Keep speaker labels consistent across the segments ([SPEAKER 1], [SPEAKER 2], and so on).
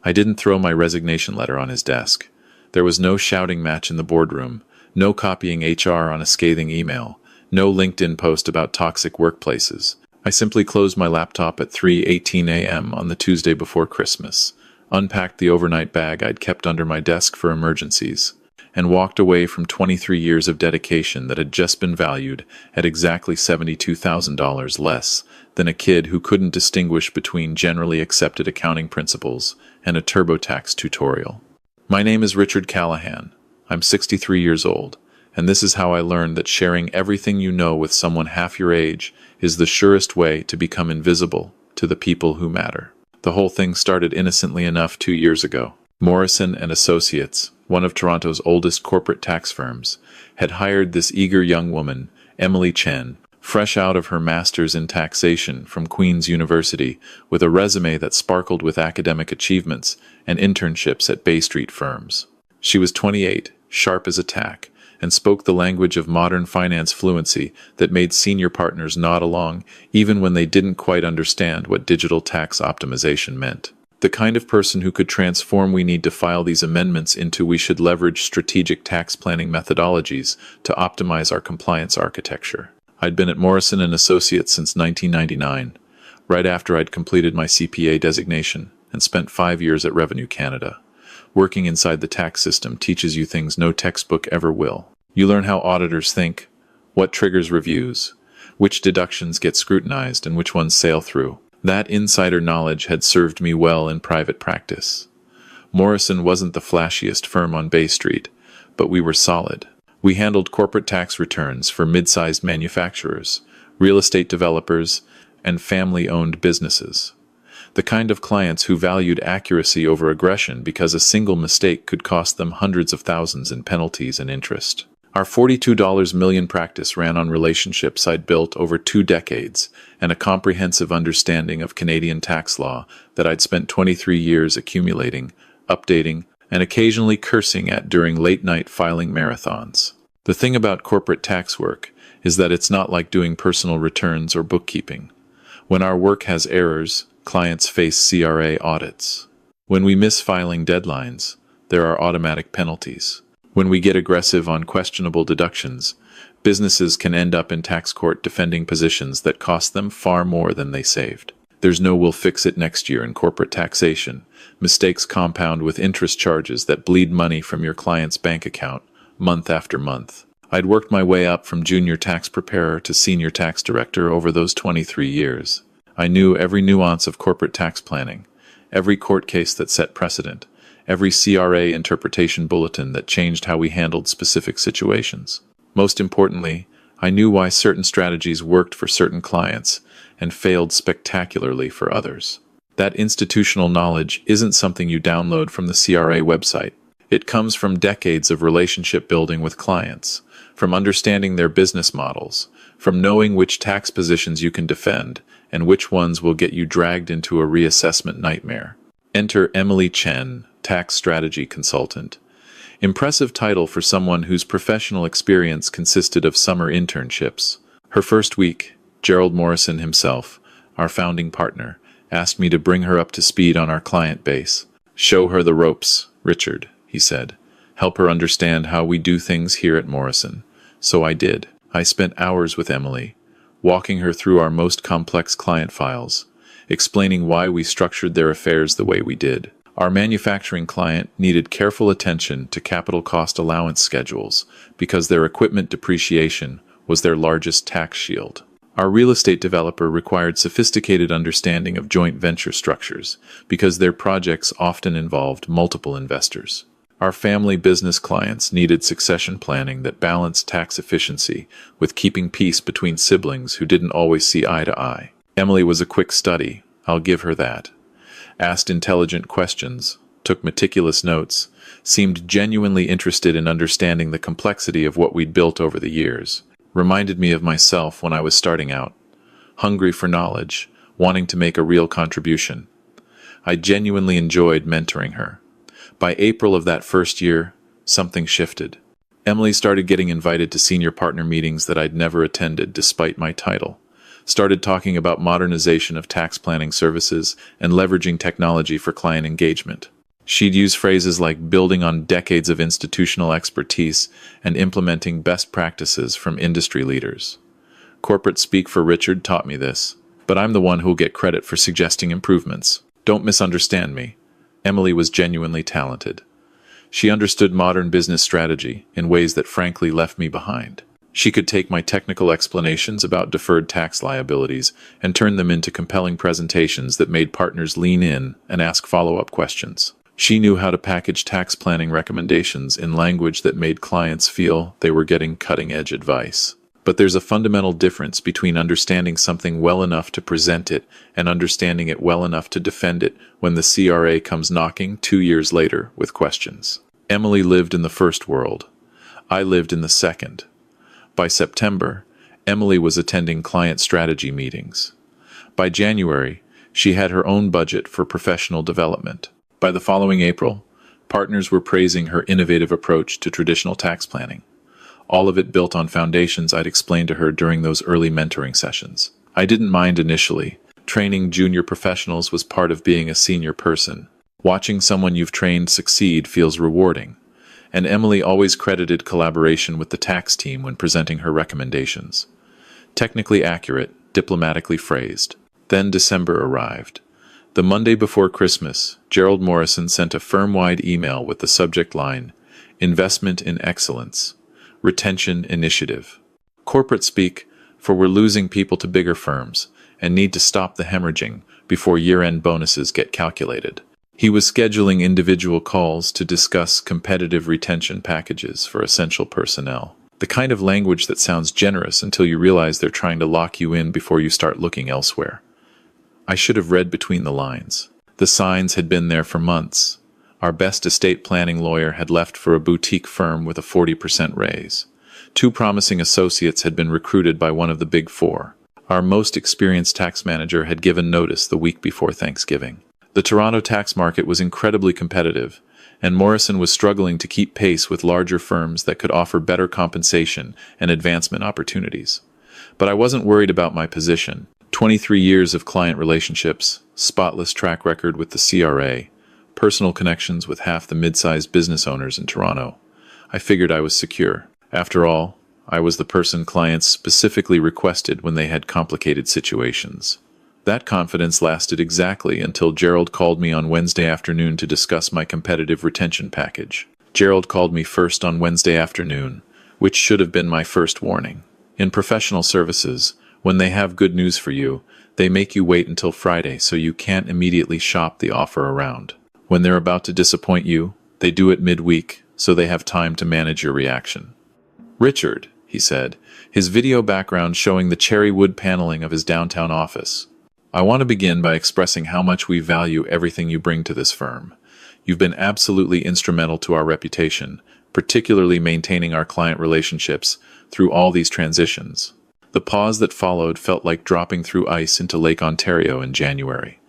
[SPEAKER 1] I didn't throw my resignation letter on his desk. There was no shouting match in the boardroom, no copying HR on a scathing email, no LinkedIn post about toxic workplaces. I simply closed my laptop at 3:18 a.m. on the Tuesday before Christmas, unpacked the overnight bag I'd kept under my desk for emergencies, and walked away from 23 years of dedication that had just been valued at exactly $72,000 less than a kid who couldn't distinguish between generally accepted accounting principles and a TurboTax tutorial. My name is Richard Callahan. I'm 63 years old, and this is how I learned that sharing everything you know with someone half your age is the surest way to become invisible to the people who matter. The whole thing started innocently enough 2 years ago. Morrison and Associates, one of Toronto's oldest corporate tax firms, had hired this eager young woman, Emily Chen, fresh out of her master's in taxation from Queen's University, with a resume that sparkled with academic achievements and internships at Bay Street firms. She was 28, sharp as a tack, and spoke the language of modern finance fluency that made senior partners nod along even when they didn't quite understand what digital tax optimization meant. The kind of person who could transform we need to file these amendments into we should leverage strategic tax planning methodologies to optimize our compliance architecture. I'd been at Morrison & Associates since 1999, right after I'd completed my CPA designation, and spent 5 years at Revenue Canada. Working inside the tax system teaches you things no textbook ever will. You learn how auditors think, what triggers reviews, which deductions get scrutinized and which ones sail through. That insider knowledge had served me well in private practice. Morrison wasn't the flashiest firm on Bay Street, but we were solid. We handled corporate tax returns for mid-sized manufacturers, real estate developers, and family-owned businesses. The kind of clients who valued accuracy over aggression because a single mistake could cost them hundreds of thousands in penalties and interest. Our $42 million practice ran on relationships I'd built over 2 decades and a comprehensive understanding of Canadian tax law that I'd spent 23 years accumulating, updating, and occasionally cursing at during late-night filing marathons. The thing about corporate tax work is that it's not like doing personal returns or bookkeeping. When our work has errors, clients face CRA audits. When we miss filing deadlines, there are automatic penalties. When we get aggressive on questionable deductions, businesses can end up in tax court defending positions that cost them far more than they saved. There's no "we'll fix it next year" in corporate taxation. Mistakes compound with interest charges that bleed money from your client's bank account, month after month. I'd worked my way up from junior tax preparer to senior tax director over those 23 years. I knew every nuance of corporate tax planning, every court case that set precedent, every CRA interpretation bulletin that changed how we handled specific situations. Most importantly, I knew why certain strategies worked for certain clients and failed spectacularly for others. That institutional knowledge isn't something you download from the CRA website. It comes from decades of relationship building with clients, from understanding their business models, from knowing which tax positions you can defend and which ones will get you dragged into a reassessment nightmare. Enter Emily Chen, tax strategy consultant. Impressive title for someone whose professional experience consisted of summer internships. Her first week, Gerald Morrison himself, our founding partner, asked me to bring her up to speed on our client base. "Show her the ropes, Richard," he said. "Help her understand how we do things here at Morrison." So I did. I spent hours with Emily, walking her through our most complex client files, explaining why we structured their affairs the way we did. Our manufacturing client needed careful attention to capital cost allowance schedules because their equipment depreciation was their largest tax shield. Our real estate developer required sophisticated understanding of joint venture structures because their projects often involved multiple investors. Our family business clients needed succession planning that balanced tax efficiency with keeping peace between siblings who didn't always see eye to eye. Emily was a quick study, I'll give her that. Asked intelligent questions, took meticulous notes, seemed genuinely interested in understanding the complexity of what we'd built over the years. Reminded me of myself when I was starting out, hungry for knowledge, wanting to make a real contribution. I genuinely enjoyed mentoring her. By April of that first year, something shifted. Emily started getting invited to senior partner meetings that I'd never attended despite my title. started talking about modernization of tax planning services and leveraging technology for client engagement. She'd use phrases like building on decades of institutional expertise and implementing best practices from industry leaders. Corporate speak for Richard taught me this, but I'm the one who'll get credit for suggesting improvements. Don't misunderstand me. Emily was genuinely talented. She understood modern business strategy in ways that frankly left me behind. She could take my technical explanations about deferred tax liabilities and turn them into compelling presentations that made partners lean in and ask follow-up questions. She knew how to package tax planning recommendations in language that made clients feel they were getting cutting-edge advice. But there's a fundamental difference between understanding something well enough to present it and understanding it well enough to defend it when the CRA comes knocking 2 years later with questions. Emily lived in the first world. I lived in the second. By September, Emily was attending client strategy meetings. By January, she had her own budget for professional development. By the following April, partners were praising her innovative approach to traditional tax planning. All of it built on foundations I'd explained to her during those early mentoring sessions. I didn't mind initially. Training junior professionals was part of being a senior person. Watching someone you've trained succeed feels rewarding. And Emily always credited collaboration with the tax team when presenting her recommendations. Technically accurate, diplomatically phrased. Then December arrived. The Monday before Christmas, Gerald Morrison sent a firm-wide email with the subject line, Investment in Excellence, Retention Initiative. Corporate speak, for we're losing people to bigger firms and need to stop the hemorrhaging before year-end bonuses get calculated. He was scheduling individual calls to discuss competitive retention packages for essential personnel. The kind of language that sounds generous until you realize they're trying to lock you in before you start looking elsewhere. I should have read between the lines. The signs had been there for months. Our best estate planning lawyer had left for a boutique firm with a 40% raise. 2 promising associates had been recruited by one of the Big Four. Our most experienced tax manager had given notice the week before Thanksgiving. The Toronto tax market was incredibly competitive, and Morrison was struggling to keep pace with larger firms that could offer better compensation and advancement opportunities. But I wasn't worried about my position. 23 years of client relationships, spotless track record with the CRA, personal connections with half the mid-sized business owners in Toronto. I figured I was secure. After all, I was the person clients specifically requested when they had complicated situations. That confidence lasted exactly until Gerald called me on Wednesday afternoon to discuss my competitive retention package. Gerald called me first on Wednesday afternoon, which should have been my first warning. In professional services, when they have good news for you, they make you wait until Friday so you can't immediately shop the offer around. When they're about to disappoint you, they do it midweek so they have time to manage your reaction. Richard, he said, his video background showing the cherry wood paneling of his downtown office. I want to begin by expressing how much we value everything you bring to this firm. You've been absolutely instrumental to our reputation, particularly maintaining our client relationships through all these transitions. The pause that followed felt like dropping through ice into Lake Ontario in January.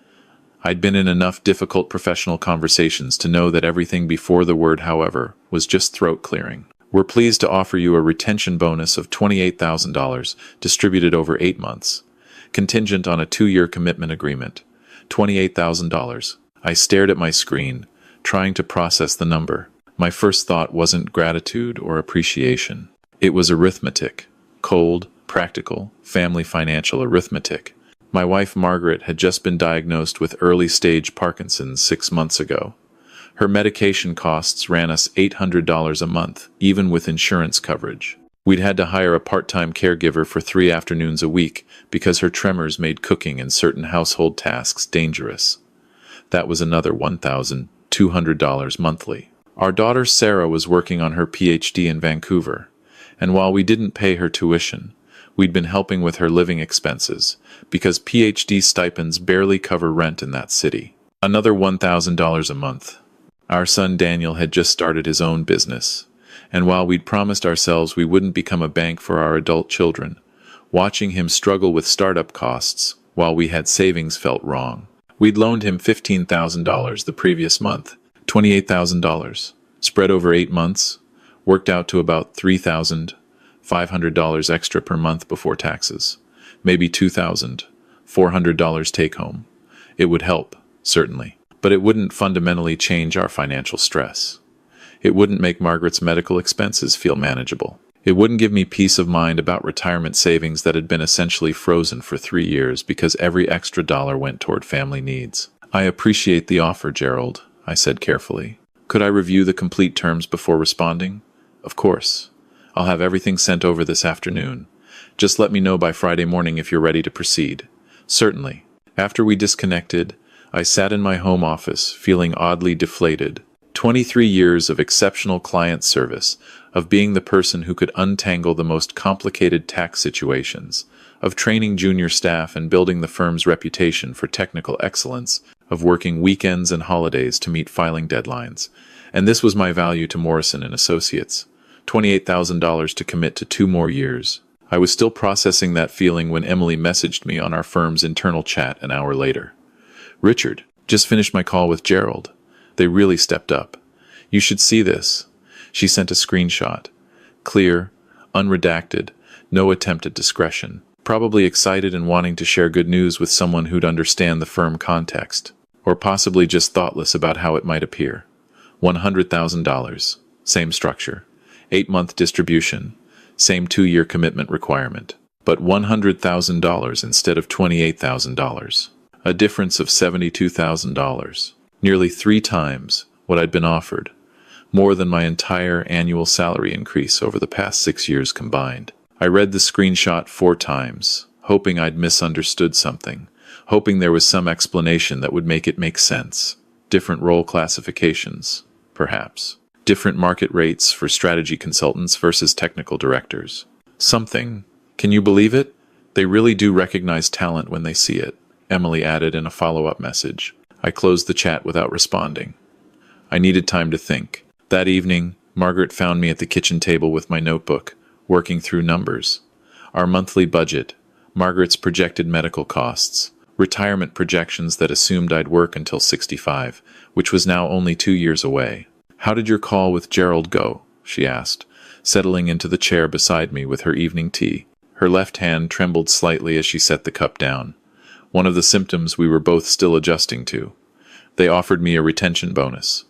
[SPEAKER 1] I'd been in enough difficult professional conversations to know that everything before the word however was just throat clearing. We're pleased to offer you a retention bonus of $28,000 distributed over 8 months, contingent on a 2-year commitment agreement. $28,000. I stared at my screen, trying to process the number. My first thought wasn't gratitude or appreciation. It was arithmetic. Cold, practical, family financial arithmetic. My wife Margaret had just been diagnosed with early-stage Parkinson's 6 months ago. Her medication costs ran us $800 a month, even with insurance coverage. We'd had to hire a part-time caregiver for 3 afternoons a week because her tremors made cooking and certain household tasks dangerous. That was another $1,200 monthly. Our daughter Sarah was working on her PhD in Vancouver, and while we didn't pay her tuition, we'd been helping with her living expenses, because PhD stipends barely cover rent in that city. Another $1,000 a month. Our son Daniel had just started his own business, and while we'd promised ourselves we wouldn't become a bank for our adult children, watching him struggle with startup costs while we had savings felt wrong. We'd loaned him $15,000 the previous month, $28,000, spread over 8 months, worked out to about $3,500 extra per month before taxes. maybe $2,400 take home. It would help, certainly, but it wouldn't fundamentally change our financial stress. It wouldn't make Margaret's medical expenses feel manageable. It wouldn't give me peace of mind about retirement savings that had been essentially frozen for 3 years because every extra dollar went toward family needs. I appreciate the offer, Gerald, I said carefully. Could I review the complete terms before responding? Of course. I'll have everything sent over this afternoon. Just let me know by Friday morning if you're ready to proceed. Certainly. After we disconnected, I sat in my home office, feeling oddly deflated. 23 years of exceptional client service, of being the person who could untangle the most complicated tax situations, of training junior staff and building the firm's reputation for technical excellence, of working weekends and holidays to meet filing deadlines. And this was my value to Morrison and Associates. $28,000 to commit to 2 more years. I was still processing that feeling when Emily messaged me on our firm's internal chat an hour later. Richard, just finished my call with Gerald. They really stepped up. You should see this. She sent a screenshot. Clear, unredacted, no attempt at discretion. Probably excited and wanting to share good news with someone who'd understand the firm context. Or possibly just thoughtless about how it might appear. $100,000. Same structure. 8-month distribution. Same 2-year commitment requirement. But $100,000 instead of $28,000. A difference of $72,000. Nearly 3 times what I'd been offered. More than my entire annual salary increase over the past 6 years combined. I read the screenshot 4 times, hoping I'd misunderstood something, hoping there was some explanation that would make it make sense. Different role classifications, perhaps. Different market rates for strategy consultants versus technical directors. Something. Can you believe it? They really do recognize talent when they see it, Emily added in a follow-up message. I closed the chat without responding. I needed time to think. That evening, Margaret found me at the kitchen table with my notebook, working through numbers. Our monthly budget, Margaret's projected medical costs, retirement projections that assumed I'd work until 65, which was now only 2 years away. How did your call with Gerald go? She asked, settling into the chair beside me with her evening tea. Her left hand trembled slightly as she set the cup down. One of the symptoms we were both still adjusting to. They offered me a retention bonus.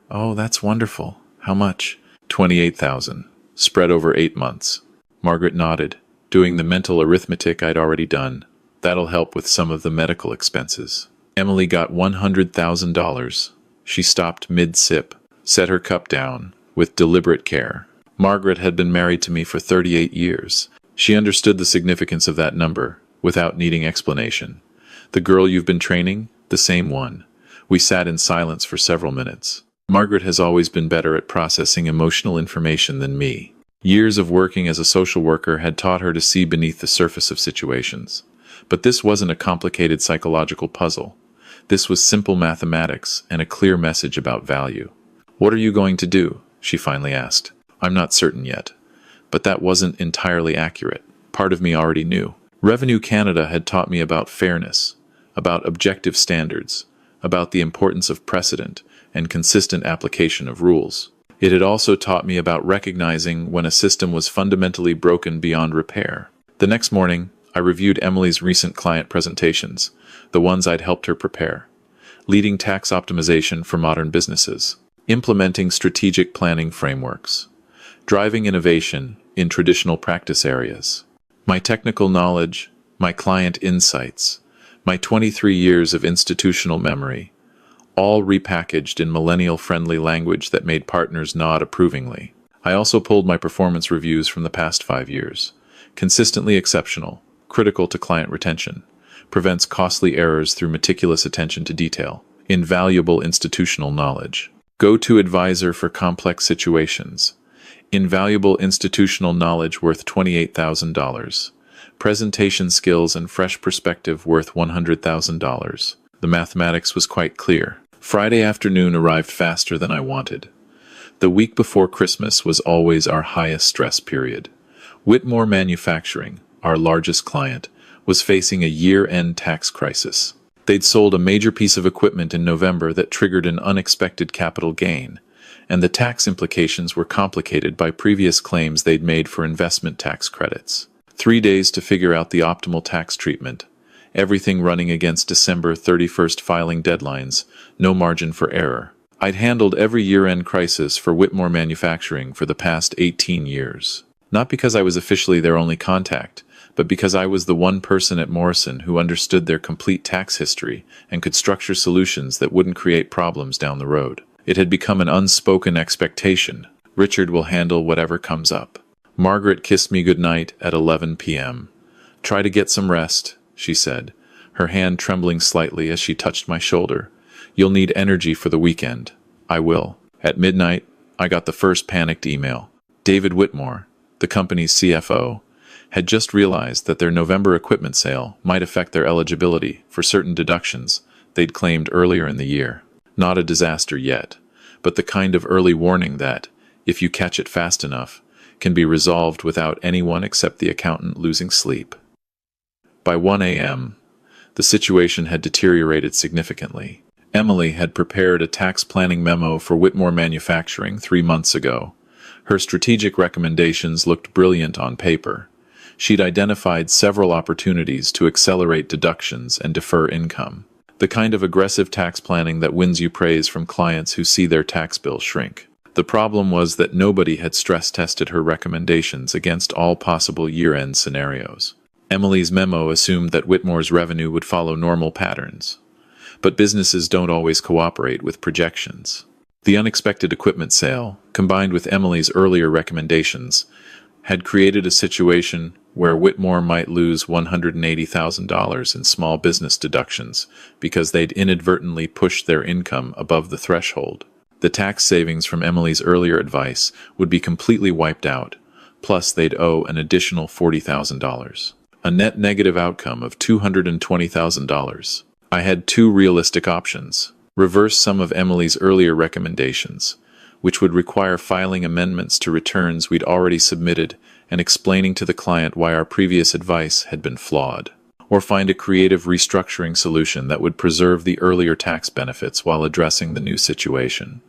[SPEAKER 1] Oh, that's wonderful. How much? $28,000. Spread over 8 months. Margaret nodded, doing the mental arithmetic I'd already done. That'll help with some of the medical expenses. Emily got $100,000. She stopped mid-sip, set her cup down, with deliberate care. Margaret had been married to me for 38 years. She understood the significance of that number, without needing explanation. The girl you've been training? The same one. We sat in silence for several minutes. Margaret has always been better at processing emotional information than me. Years of working as a social worker had taught her to see beneath the surface of situations. But this wasn't a complicated psychological puzzle. This was simple mathematics and a clear message about value. What are you going to do? She finally asked. I'm not certain yet. But that wasn't entirely accurate. Part of me already knew. Revenue Canada had taught me about fairness, about objective standards, about the importance of precedent and consistent application of rules. It had also taught me about recognizing when a system was fundamentally broken beyond repair. The next morning, I reviewed Emily's recent client presentations, the ones I'd helped her prepare. Leading tax optimization for modern businesses, implementing strategic planning frameworks, driving innovation in traditional practice areas. My technical knowledge, my client insights, my 23 years of institutional memory, all repackaged in millennial-friendly language that made partners nod approvingly. I also pulled my performance reviews from the past 5 years. Consistently exceptional, critical to client retention, prevents costly errors through meticulous attention to detail, invaluable institutional knowledge. Go-to advisor for complex situations. Invaluable institutional knowledge worth $28,000. Presentation skills and fresh perspective worth $100,000. The mathematics was quite clear. Friday afternoon arrived faster than I wanted. The week before Christmas was always our highest stress period. Whitmore Manufacturing, our largest client, was facing a year-end tax crisis. They'd sold a major piece of equipment in November that triggered an unexpected capital gain, and the tax implications were complicated by previous claims they'd made for investment tax credits. 3 days to figure out the optimal tax treatment. Everything running against December 31st filing deadlines, no margin for error. I'd handled every year-end crisis for Whitmore Manufacturing for the past 18 years. Not because I was officially their only contact, but because I was the one person at Morrison who understood their complete tax history and could structure solutions that wouldn't create problems down the road. It had become an unspoken expectation. Richard will handle whatever comes up. Margaret kissed me goodnight at 11 p.m. "Try to get some rest," she said, her hand trembling slightly as she touched my shoulder. "You'll need energy for the weekend." "I will." At midnight, I got the first panicked email. David Whitmore, the company's CFO, had just realized that their November equipment sale might affect their eligibility for certain deductions they'd claimed earlier in the year. Not a disaster yet, but the kind of early warning that, if you catch it fast enough, can be resolved without anyone except the accountant losing sleep. By 1 a.m., the situation had deteriorated significantly. Emily had prepared a tax planning memo for Whitmore Manufacturing 3 months ago. Her strategic recommendations looked brilliant on paper. She'd identified several opportunities to accelerate deductions and defer income. The kind of aggressive tax planning that wins you praise from clients who see their tax bill shrink. The problem was that nobody had stress-tested her recommendations against all possible year-end scenarios. Emily's memo assumed that Whitmore's revenue would follow normal patterns. But businesses don't always cooperate with projections. The unexpected equipment sale, combined with Emily's earlier recommendations, had created a situation where Whitmore might lose $180,000 in small business deductions because they'd inadvertently pushed their income above the threshold. The tax savings from Emily's earlier advice would be completely wiped out, plus they'd owe an additional $40,000. A net negative outcome of $220,000. I had 2 realistic options. Reverse some of Emily's earlier recommendations, which would require filing amendments to returns we'd already submitted and explaining to the client why our previous advice had been flawed. Or find a creative restructuring solution that would preserve the earlier tax benefits while addressing the new situation.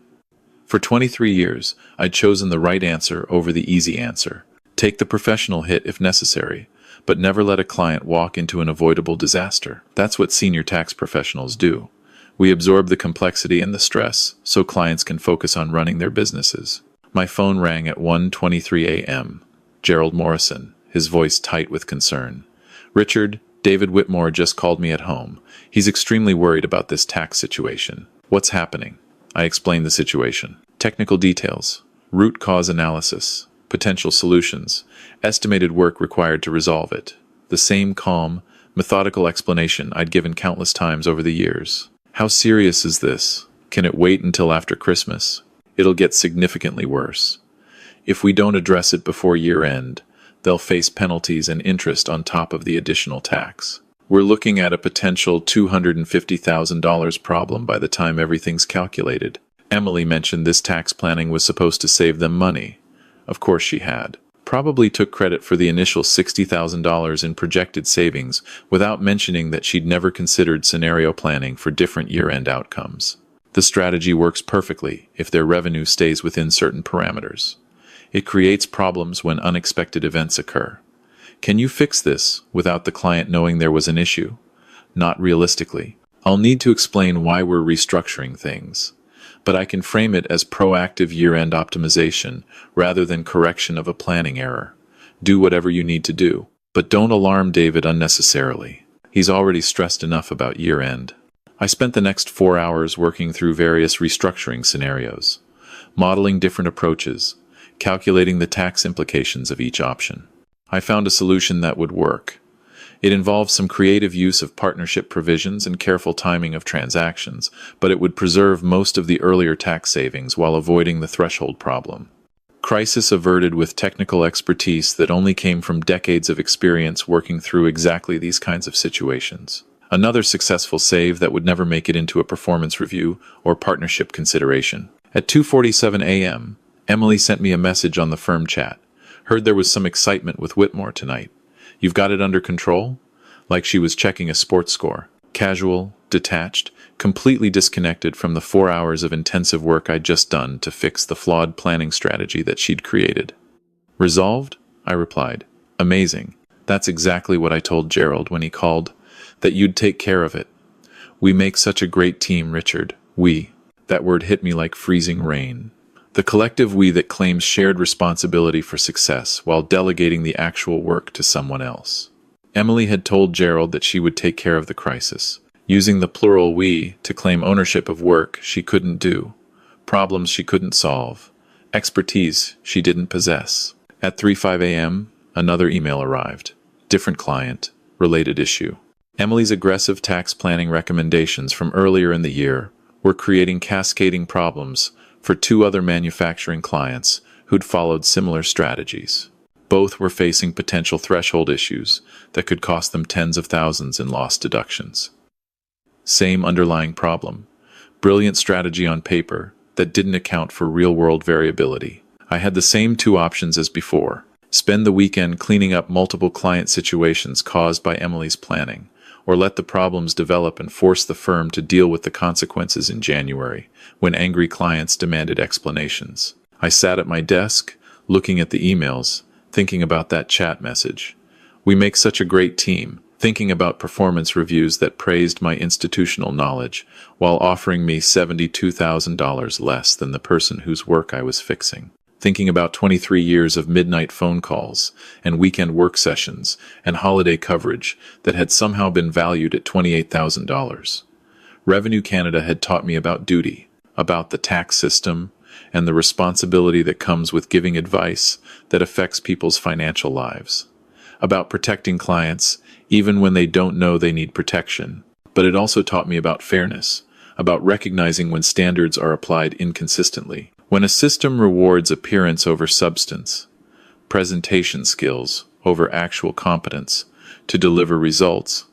[SPEAKER 1] For 23 years, I'd chosen the right answer over the easy answer. Take the professional hit if necessary, but never let a client walk into an avoidable disaster. That's what senior tax professionals do. We absorb the complexity and the stress so clients can focus on running their businesses. My phone rang at 1:23 a.m. Gerald Morrison, his voice tight with concern. "Richard, David Whitmore just called me at home. He's extremely worried about this tax situation." "What's happening?" I explained the situation. Technical details, root cause analysis, potential solutions, estimated work required to resolve it. The same calm, methodical explanation I'd given countless times over the years. "How serious is this? Can it wait until after Christmas? It'll get significantly worse. If we don't address it before year-end, they'll face penalties and interest on top of the additional tax. We're looking at a potential $250,000 problem by the time everything's calculated." Emily mentioned this tax planning was supposed to save them money. Of course she had. Probably took credit for the initial $60,000 in projected savings without mentioning that she'd never considered scenario planning for different year-end outcomes. The strategy works perfectly if their revenue stays within certain parameters. It creates problems when unexpected events occur. Can you fix this without the client knowing there was an issue? Not realistically. I'll need to explain why we're restructuring things, but I can frame it as proactive year-end optimization rather than correction of a planning error. Do whatever you need to do, but don't alarm David unnecessarily. He's already stressed enough about year-end. I spent the next 4 hours working through various restructuring scenarios, modeling different approaches, calculating the tax implications of each option. I found a solution that would work. It involved some creative use of partnership provisions and careful timing of transactions, but it would preserve most of the earlier tax savings while avoiding the threshold problem. Crisis averted with technical expertise that only came from decades of experience working through exactly these kinds of situations. Another successful save that would never make it into a performance review or partnership consideration. At 2:47 a.m., Emily sent me a message on the firm chat. "Heard there was some excitement with Whitmore tonight. You've got it under control?" Like she was checking a sports score. Casual, detached, completely disconnected from the 4 hours of intensive work I'd just done to fix the flawed planning strategy that she'd created. "Resolved?" I replied. "Amazing. That's exactly what I told Gerald when he called, that you'd take care of it. We make such a great team, Richard. We. That word hit me like freezing rain. The collective we that claims shared responsibility for success while delegating the actual work to someone else. Emily had told Gerald that she would take care of the crisis, using the plural we to claim ownership of work she couldn't do, problems she couldn't solve, expertise she didn't possess. At 3:05 a.m., another email arrived. Different client, related issue. Emily's aggressive tax planning recommendations from earlier in the year were creating cascading problems for two other manufacturing clients who'd followed similar strategies. Both were facing potential threshold issues that could cost them tens of thousands in lost deductions. Same underlying problem. Brilliant strategy on paper that didn't account for real-world variability. I had the same two options as before. Spend the weekend cleaning up multiple client situations caused by Emily's planning, or let the problems develop and force the firm to deal with the consequences in January, when angry clients demanded explanations. I sat at my desk, looking at the emails, thinking about that chat message. We make such a great team, thinking about performance reviews that praised my institutional knowledge, while offering me $72,000 less than the person whose work I was fixing. Thinking about 23 years of midnight phone calls and weekend work sessions and holiday coverage that had somehow been valued at $28,000. Revenue Canada had taught me about duty, about the tax system, and the responsibility that comes with giving advice that affects people's financial lives. About protecting clients, even when they don't know they need protection. But it also taught me about fairness, about recognizing when standards are applied inconsistently. When a system rewards appearance over substance, presentation skills over actual competence to deliver results,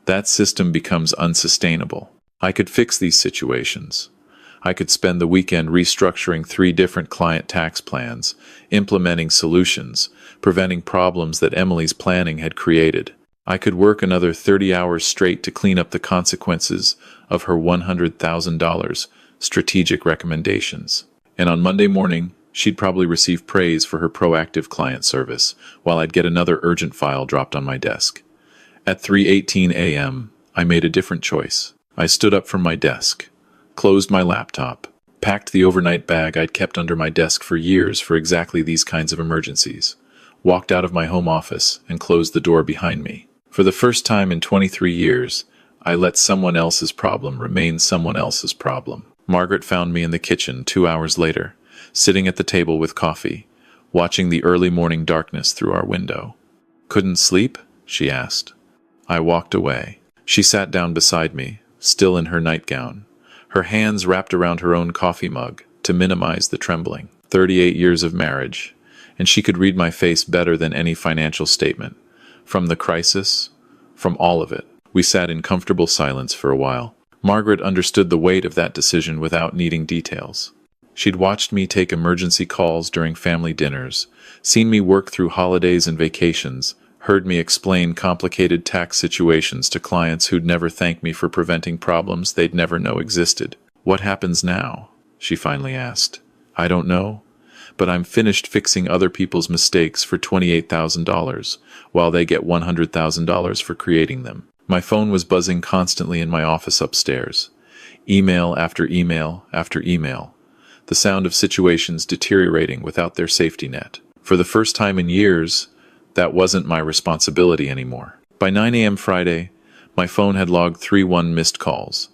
[SPEAKER 1] that system becomes unsustainable. I could fix these situations. I could spend the weekend restructuring 3 different client tax plans, implementing solutions, preventing problems that Emily's planning had created. I could work another 30 hours straight to clean up the consequences of her $100,000 strategic recommendations. And on Monday morning, she'd probably receive praise for her proactive client service, while I'd get another urgent file dropped on my desk. At 3:18 a.m., I made a different choice. I stood up from my desk, closed my laptop, packed the overnight bag I'd kept under my desk for years for exactly these kinds of emergencies, walked out of my home office, and closed the door behind me. For the first time in 23 years, I let someone else's problem remain someone else's problem. Margaret found me in the kitchen 2 hours later, sitting at the table with coffee, watching the early morning darkness through our window. "Couldn't sleep?" she asked. I walked away. She sat down beside me, still in her nightgown, her hands wrapped around her own coffee mug to minimize the trembling. 38 years of marriage, and she could read my face better than any financial statement. From the crisis, from all of it. We sat in comfortable silence for a while. Margaret understood the weight of that decision without needing details. She'd watched me take emergency calls during family dinners, seen me work through holidays and vacations, heard me explain complicated tax situations to clients who'd never thank me for preventing problems they'd never know existed. "What happens now?" she finally asked. "I don't know, but I'm finished fixing other people's mistakes for $28,000, while they get $100,000 for creating them." My phone was buzzing constantly in my office upstairs. Email after email after email. The sound of situations deteriorating without their safety net. For the first time in years, that wasn't my responsibility anymore. By 9 a.m. Friday, my phone had logged 31 missed calls.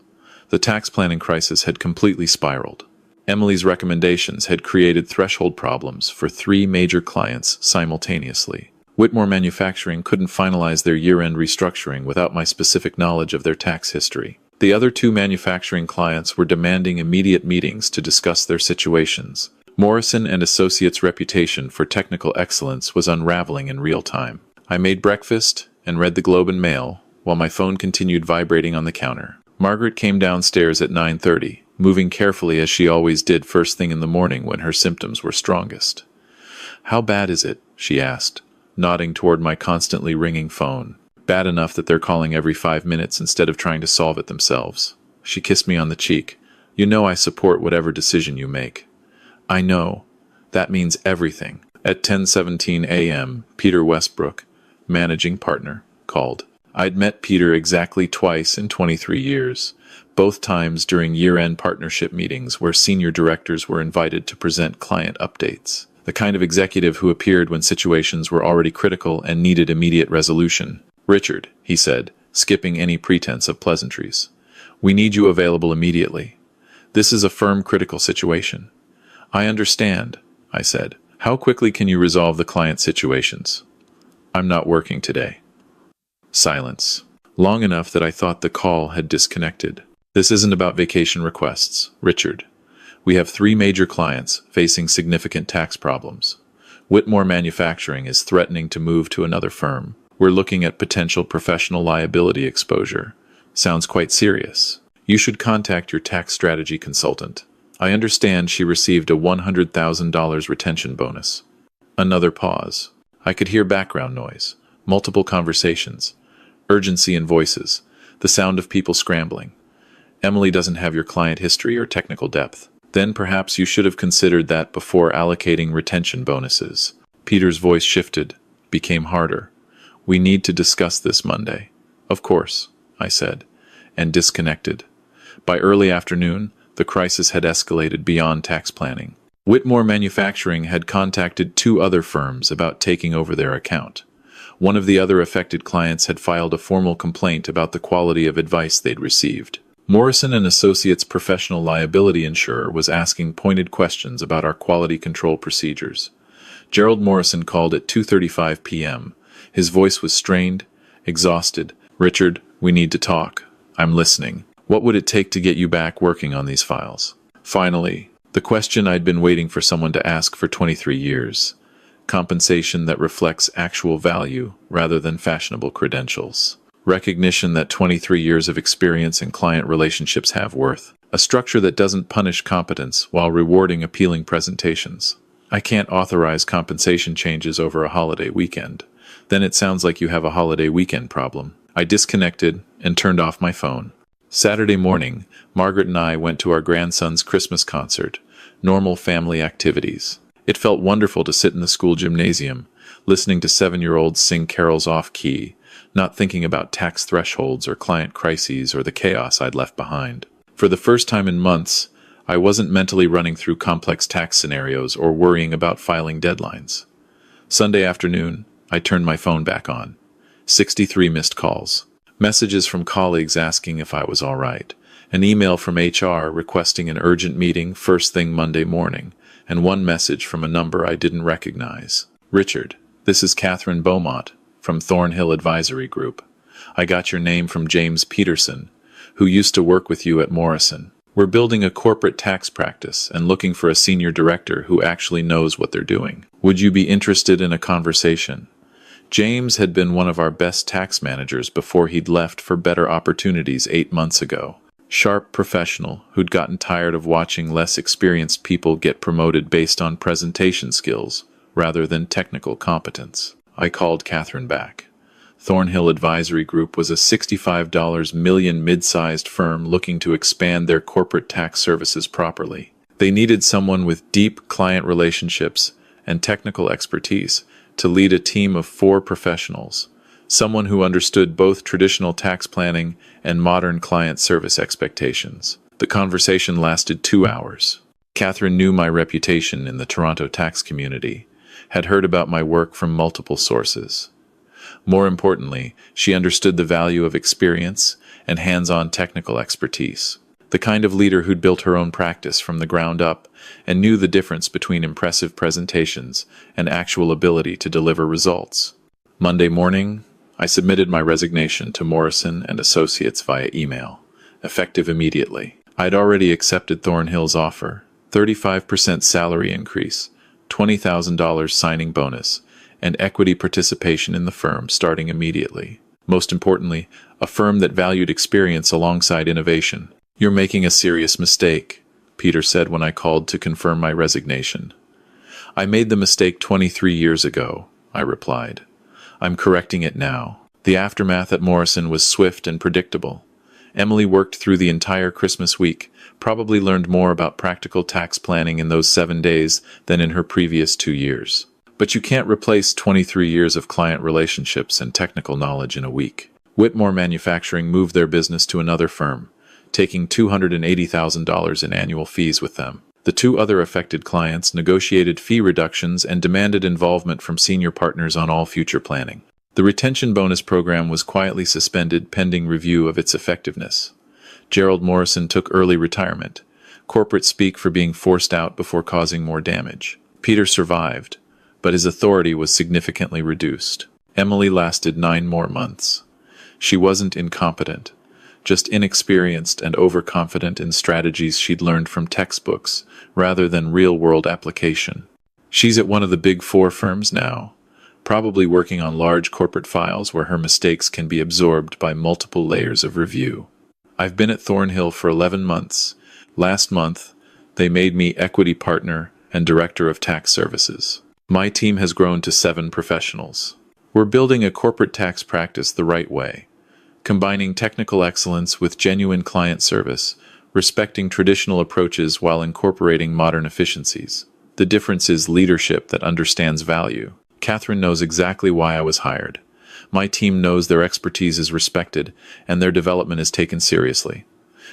[SPEAKER 1] The tax planning crisis had completely spiraled. Emily's recommendations had created threshold problems for 3 major clients simultaneously. Whitmore Manufacturing couldn't finalize their year-end restructuring without my specific knowledge of their tax history. The other 2 manufacturing clients were demanding immediate meetings to discuss their situations. Morrison & Associates' reputation for technical excellence was unraveling in real time. I made breakfast and read the Globe and Mail while my phone continued vibrating on the counter. Margaret came downstairs at 9:30, moving carefully as she always did first thing in the morning when her symptoms were strongest. "How bad is it?" she asked, nodding toward my constantly ringing phone. "Bad enough that they're calling every 5 minutes instead of trying to solve it themselves." She kissed me on the cheek. "You know I support whatever decision you make." "I know. That means everything." At 10:17 a.m., Peter Westbrook, managing partner, called. I'd met Peter exactly twice in 23 years, both times during year-end partnership meetings where senior directors were invited to present client updates. The kind of executive who appeared when situations were already critical and needed immediate resolution. "Richard," he said, skipping any pretense of pleasantries. "We need you available immediately. This is a firm critical situation." "I understand," I said. "How quickly can you resolve the client situations?" "I'm not working today." Silence. Long enough that I thought the call had disconnected. "This isn't about vacation requests, Richard. We have 3 major clients facing significant tax problems. Whitmore Manufacturing is threatening to move to another firm. We're looking at potential professional liability exposure. Sounds quite serious. You should contact your tax strategy consultant. I understand she received a $100,000 retention bonus." Another pause. I could hear background noise, multiple conversations, urgency in voices, the sound of people scrambling. "Emily doesn't have your client history or technical depth. Then perhaps you should have considered that before allocating retention bonuses." Peter's voice shifted, became harder. "We need to discuss this Monday." "Of course," I said, and disconnected. By early afternoon, the crisis had escalated beyond tax planning. Whitmore Manufacturing had contacted 2 other firms about taking over their account. One of the other affected clients had filed a formal complaint about the quality of advice they'd received. Morrison & Associates' professional liability insurer was asking pointed questions about our quality control procedures. Gerald Morrison called at 2:35 p.m. His voice was strained, exhausted. "Richard, we need to talk. I'm listening. What would it take to get you back working on these files?" Finally, the question I'd been waiting for someone to ask for 23 years. Compensation that reflects actual value rather than fashionable credentials. Recognition that 23 years of experience in client relationships have worth. A structure that doesn't punish competence while rewarding appealing presentations. "I can't authorize compensation changes over a holiday weekend." "Then it sounds like you have a holiday weekend problem." I disconnected and turned off my phone. Saturday morning, Margaret and I went to our grandson's Christmas concert. Normal family activities. It felt wonderful to sit in the school gymnasium, listening to 7-year-olds sing carols off-key, not thinking about tax thresholds or client crises or the chaos I'd left behind. For the first time in months, I wasn't mentally running through complex tax scenarios or worrying about filing deadlines. Sunday afternoon, I turned my phone back on. 63 missed calls. Messages from colleagues asking if I was all right. An email from HR requesting an urgent meeting first thing Monday morning, and one message from a number I didn't recognize. "Richard, this is Catherine Beaumont from Thornhill Advisory Group. I got your name from James Peterson, who used to work with you at Morrison. We're building a corporate tax practice and looking for a senior director who actually knows what they're doing. Would you be interested in a conversation?" James had been one of our best tax managers before he'd left for better opportunities 8 months ago. Sharp professional who'd gotten tired of watching less experienced people get promoted based on presentation skills rather than technical competence. I called Catherine back. Thornhill Advisory Group was a $65 million mid-sized firm looking to expand their corporate tax services properly. They needed someone with deep client relationships and technical expertise to lead a team of 4 professionals, someone who understood both traditional tax planning and modern client service expectations. The conversation lasted 2 hours. Catherine knew my reputation in the Toronto tax community, had heard about my work from multiple sources. More importantly, she understood the value of experience and hands-on technical expertise. The kind of leader who'd built her own practice from the ground up and knew the difference between impressive presentations and actual ability to deliver results. Monday morning, I submitted my resignation to Morrison & Associates via email, effective immediately. I'd already accepted Thornhill's offer, 35% salary increase, $20,000 signing bonus, and equity participation in the firm starting immediately. Most importantly, a firm that valued experience alongside innovation. "You're making a serious mistake," Peter said when I called to confirm my resignation. "I made the mistake 23 years ago," I replied. "I'm correcting it now." The aftermath at Morrison was swift and predictable. Emily worked through the entire Christmas week, probably learned more about practical tax planning in those 7 days than in her previous 2 years. But you can't replace 23 years of client relationships and technical knowledge in a week. Whitmore Manufacturing moved their business to another firm, taking $280,000 in annual fees with them. The two other affected clients negotiated fee reductions and demanded involvement from senior partners on all future planning. The retention bonus program was quietly suspended pending review of its effectiveness. Gerald Morrison took early retirement, corporate speak for being forced out before causing more damage. Peter survived, but his authority was significantly reduced. Emily lasted 9 more months. She wasn't incompetent, just inexperienced and overconfident in strategies she'd learned from textbooks rather than real-world application. She's at one of the big 4 firms now, probably working on large corporate files where her mistakes can be absorbed by multiple layers of review. I've been at Thornhill for 11 months. Last month, they made me equity partner and director of tax services. My team has grown to 7 professionals. We're building a corporate tax practice the right way, combining technical excellence with genuine client service, respecting traditional approaches while incorporating modern efficiencies. The difference is leadership that understands value. Catherine knows exactly why I was hired. My team knows their expertise is respected and their development is taken seriously.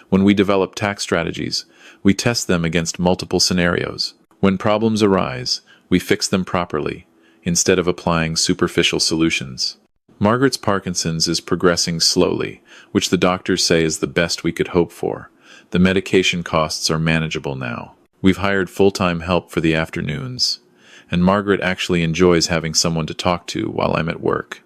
[SPEAKER 1] When we develop tax strategies, we test them against multiple scenarios. When problems arise, we fix them properly, instead of applying superficial solutions. Margaret's Parkinson's is progressing slowly, which the doctors say is the best we could hope for. The medication costs are manageable now. We've hired full-time help for the afternoons, and Margaret actually enjoys having someone to talk to while I'm at work.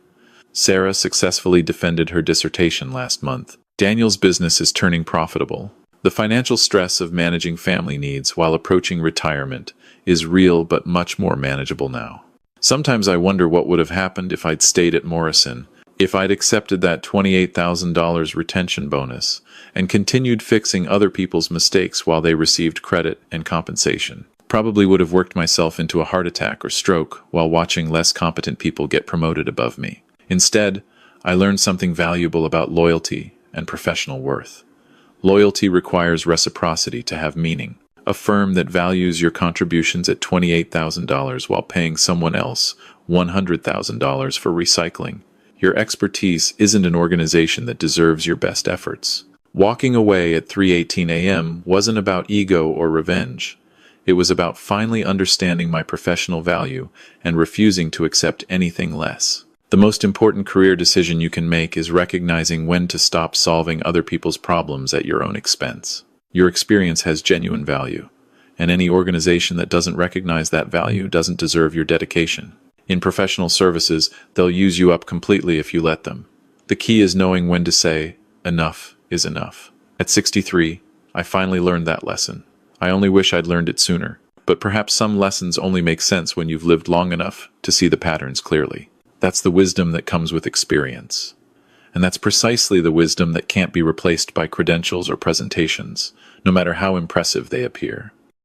[SPEAKER 1] Sarah successfully defended her dissertation last month. Daniel's business is turning profitable. The financial stress of managing family needs while approaching retirement is real but much more manageable now. Sometimes I wonder what would have happened if I'd stayed at Morrison, if I'd accepted that $28,000 retention bonus and continued fixing other people's mistakes while they received credit and compensation. Probably would have worked myself into a heart attack or stroke while watching less competent people get promoted above me. Instead, I learned something valuable about loyalty and professional worth. Loyalty requires reciprocity to have meaning. A firm that values your contributions at $28,000 while paying someone else $100,000 for recycling. Your expertise isn't an organization that deserves your best efforts. Walking away at 3:18 a.m. wasn't about ego or revenge. It was about finally understanding my professional value and refusing to accept anything less. The most important career decision you can make is recognizing when to stop solving other people's problems at your own expense. Your experience has genuine value, and any organization that doesn't recognize that value doesn't deserve your dedication. In professional services, they'll use you up completely if you let them. The key is knowing when to say, enough is enough. At 63, I finally learned that lesson. I only wish I'd learned it sooner, but perhaps some lessons only make sense when you've lived long enough to see the patterns clearly. That's the wisdom that comes with experience. And that's precisely the wisdom that can't be replaced by credentials or presentations, no matter how impressive they appear.